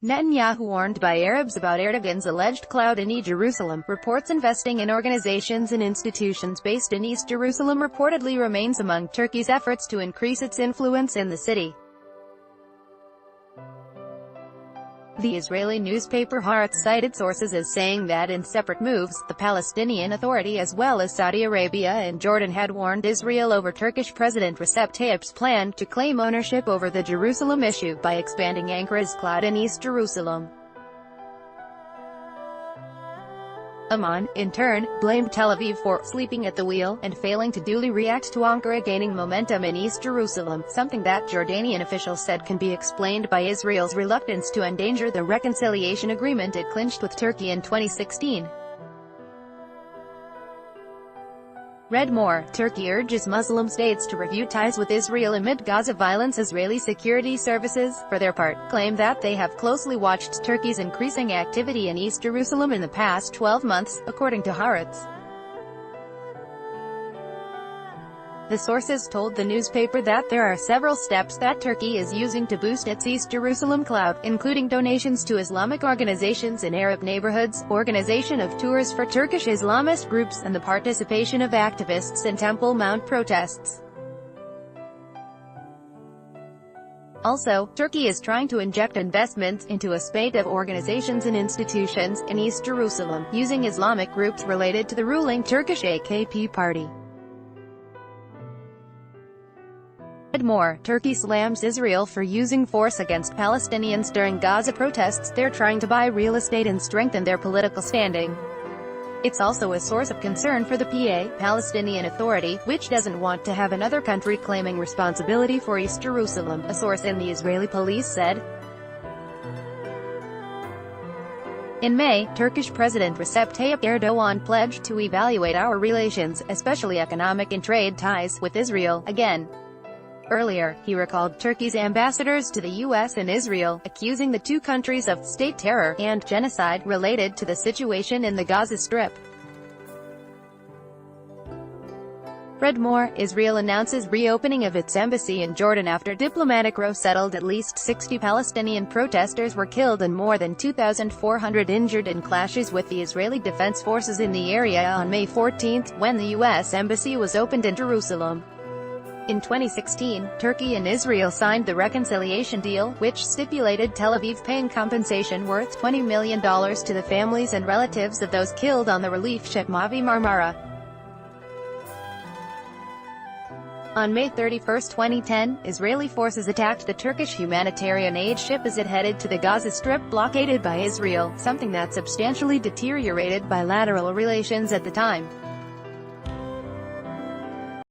Netanyahu warned by Arabs about Erdogan's alleged clout in East Jerusalem. Reports investing in organizations and institutions based in East Jerusalem reportedly remains among Turkey's efforts to increase its influence in the city. The Israeli newspaper Haaretz cited sources as saying that in separate moves, the Palestinian Authority as well as Saudi Arabia and Jordan had warned Israel over Turkish President Recep Tayyip's plan to claim ownership over the Jerusalem issue by expanding Ankara's clout in East Jerusalem. Amman, in turn, blamed Tel Aviv for sleeping at the wheel and failing to duly react to Ankara gaining momentum in East Jerusalem, something that Jordanian officials said can be explained by Israel's reluctance to endanger the reconciliation agreement it clinched with Turkey in 2016. Read more. Turkey urges Muslim states to review ties with Israel amid Gaza violence. Israeli security services, for their part, claim that they have closely watched Turkey's increasing activity in East Jerusalem in the past 12 months, according to Haaretz. The sources told the newspaper that there are several steps that Turkey is using to boost its East Jerusalem clout, including donations to Islamic organizations in Arab neighborhoods, organization of tours for Turkish Islamist groups, and the participation of activists in Temple Mount protests. Also, Turkey is trying to inject investments into a spate of organizations and institutions in East Jerusalem, using Islamic groups related to the ruling Turkish AKP party. More. Turkey slams Israel for using force against Palestinians during Gaza protests. They're trying to buy real estate and strengthen their political standing. It's also a source of concern for the Palestinian Authority, which doesn't want to have another country claiming responsibility for East Jerusalem, a source in the Israeli police said. In May, Turkish President Recep Tayyip Erdogan pledged to evaluate our relations, especially economic and trade ties, with Israel, again. Earlier, he recalled Turkey's ambassadors to the U.S. and Israel, accusing the two countries of state terror and genocide related to the situation in the Gaza Strip. Read more. Israel announces reopening of its embassy in Jordan after diplomatic row settled. At least 60 Palestinian protesters were killed and more than 2,400 injured in clashes with the Israeli Defense Forces in the area on May 14, when the U.S. embassy was opened in Jerusalem. In 2016, Turkey and Israel signed the reconciliation deal, which stipulated Tel Aviv paying compensation worth $20 million to the families and relatives of those killed on the relief ship Mavi Marmara. On May 31, 2010, Israeli forces attacked the Turkish humanitarian aid ship as it headed to the Gaza Strip blockaded by Israel, something that substantially deteriorated bilateral relations at the time.